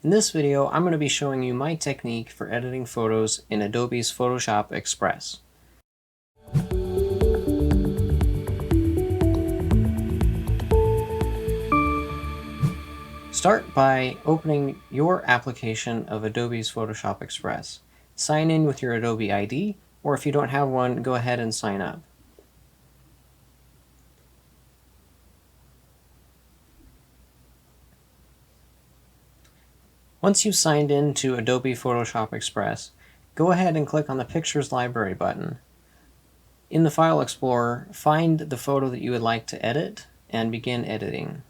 In this video, I'm going to be showing you my technique for editing photos in Adobe's Photoshop Express. Start by opening your application of Adobe's Photoshop Express. Sign in with your Adobe ID, or if you don't have one, go ahead and sign up. Once you've signed in to Adobe Photoshop Express, go ahead and click on the Pictures Library button. In the File Explorer, find the photo that you would like to edit and begin editing.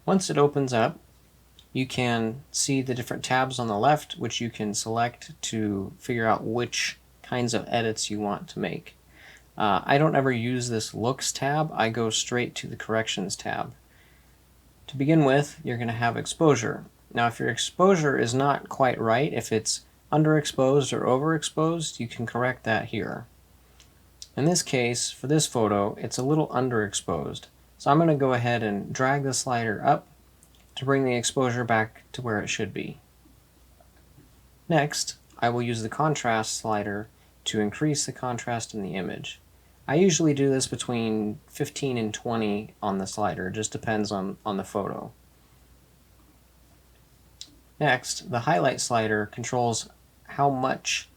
Once it opens up, you can see the different tabs on the left, which you can select to figure out which kinds of edits you want to make. I don't ever use this Looks tab. I go straight to the Corrections tab. To begin with, you're going to have exposure. Now, if your exposure is not quite right, if it's underexposed or overexposed, you can correct that here. In this case, for this photo, it's a little underexposed. So I'm going to go ahead and drag the slider up to bring the exposure back to where it should be. Next, I will use the contrast slider to increase the contrast in the image. I usually do this between 15 and 20 on the slider. It just depends on the photo. Next, the highlight slider controls how much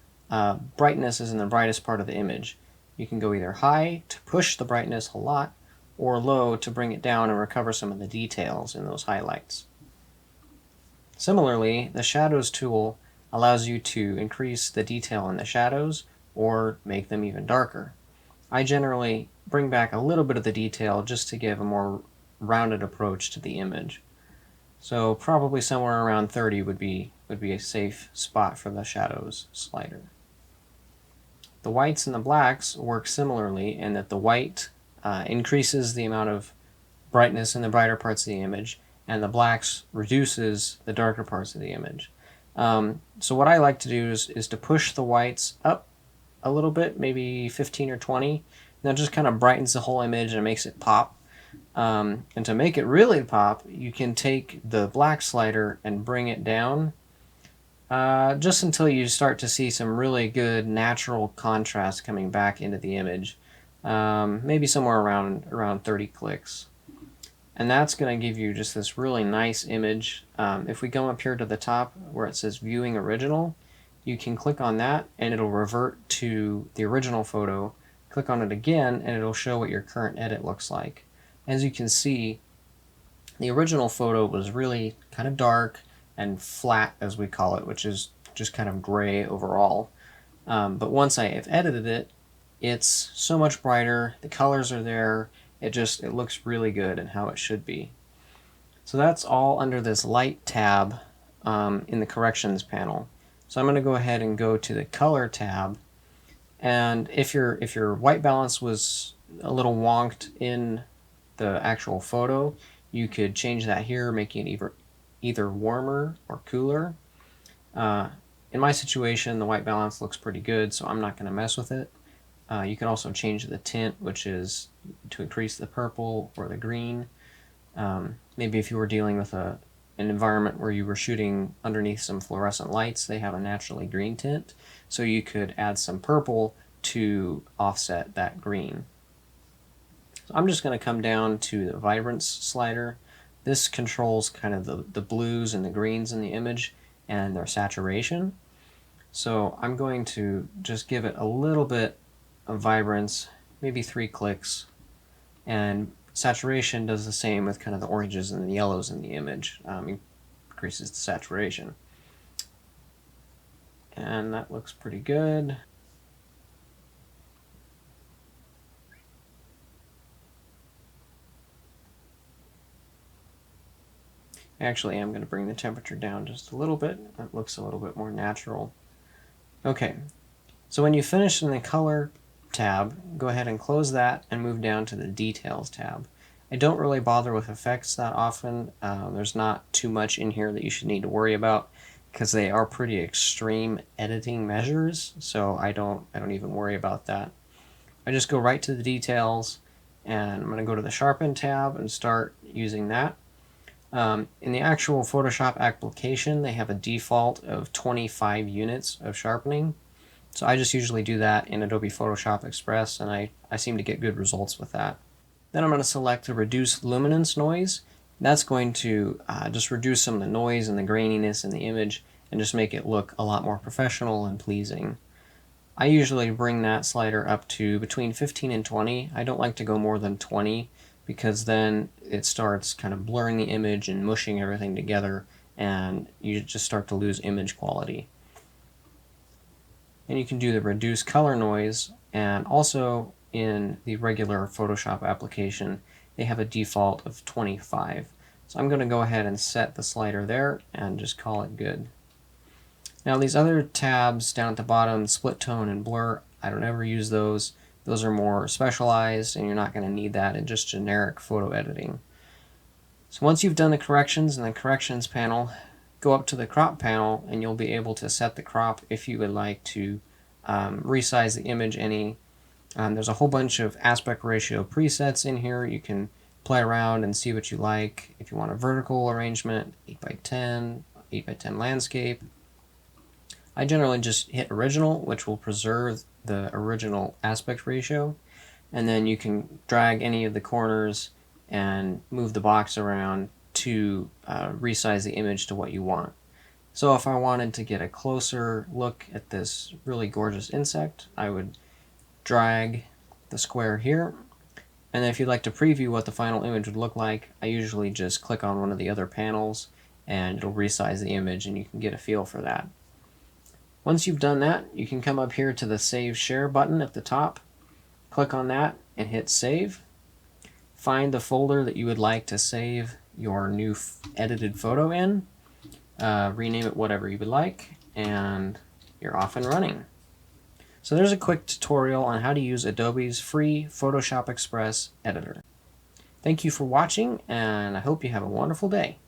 brightness is in the brightest part of the image. You can go either high to push the brightness a lot, or low to bring it down and recover some of the details in those highlights. Similarly, the Shadows tool allows you to increase the detail in the shadows or make them even darker. I generally bring back a little bit of the detail just to give a more rounded approach to the image. So probably somewhere around 30 would be a safe spot for the Shadows slider. The whites and the blacks work similarly in that the white increases the amount of brightness in the brighter parts of the image, and the blacks reduces the darker parts of the image. So what I like to do is to push the whites up a little bit, maybe 15 or 20, and that just kind of brightens the whole image and makes it pop. And to make it really pop, you can take the black slider and bring it down just until you start to see some really good natural contrast coming back into the image. Maybe somewhere around 30 clicks. And that's going to give you just this really nice image. If we go up here to the top where it says Viewing Original, you can click on that and it'll revert to the original photo. Click on it again and it'll show what your current edit looks like. As you can see, the original photo was really kind of dark and flat, as we call it, which is just kind of gray overall. But once I have edited it, it's so much brighter, the colors are there, it looks really good and how it should be. So that's all under this Light tab in the Corrections panel. So I'm going to go ahead and go to the Color tab, and if your white balance was a little wonked in the actual photo, you could change that here, making it either warmer or cooler. In my situation, the white balance looks pretty good, so I'm not going to mess with it. You can also change the tint, which is to increase the purple or the green. Maybe if you were dealing with an environment where you were shooting underneath some fluorescent lights, they have a naturally green tint, so you could add some purple to offset that green. So I'm just going to come down to the Vibrance slider. This controls kind of the blues and the greens in the image and their saturation. So I'm going to just give it a little bit of vibrance, maybe 3 clicks, and saturation does the same with kind of the oranges and the yellows in the image. Increases the saturation. And that looks pretty good. Actually, I'm going to bring the temperature down just a little bit. That looks a little bit more natural. Okay, so when you finish in the Color tab, go ahead and close that and move down to the Details tab. I don't really bother with effects that often. There's not too much in here that you should need to worry about because they are pretty extreme editing measures, so I don't even worry about that. I just go right to the details, and I'm going to go to the Sharpen tab and start using that. In the actual Photoshop application, they have a default of 25 units of sharpening. So I just usually do that in Adobe Photoshop Express, and I seem to get good results with that. Then I'm going to select the Reduce Luminance Noise. That's going to just reduce some of the noise and the graininess in the image and just make it look a lot more professional and pleasing. I usually bring that slider up to between 15 and 20. I don't like to go more than 20 because then it starts kind of blurring the image and mushing everything together, and you just start to lose image quality. And you can do the reduce color noise, and also in the regular Photoshop application they have a default of 25. So I'm going to go ahead and set the slider there and just call it good. Now these other tabs down at the bottom, split tone and blur, I don't ever use those. Those are more specialized and you're not going to need that in just generic photo editing. So once you've done the corrections in the corrections panel, go up to the crop panel and you'll be able to set the crop if you would like to resize the image any. There's a whole bunch of aspect ratio presets in here. You can play around and see what you like. If you want a vertical arrangement, 8x10, 8x10 landscape. I generally just hit original, which will preserve the original aspect ratio, and then you can drag any of the corners and move the box around to resize the image to what you want. So if I wanted to get a closer look at this really gorgeous insect, I would drag the square here, and then if you'd like to preview what the final image would look like, I usually just click on one of the other panels and it'll resize the image and you can get a feel for that. Once you've done that, you can come up here to the Save Share button at the top, click on that and hit Save. Find the folder that you would like to save your new edited photo in, rename it whatever you would like, and you're off and running. So there's a quick tutorial on how to use Adobe's free Photoshop Express editor. Thank you for watching, and I hope you have a wonderful day.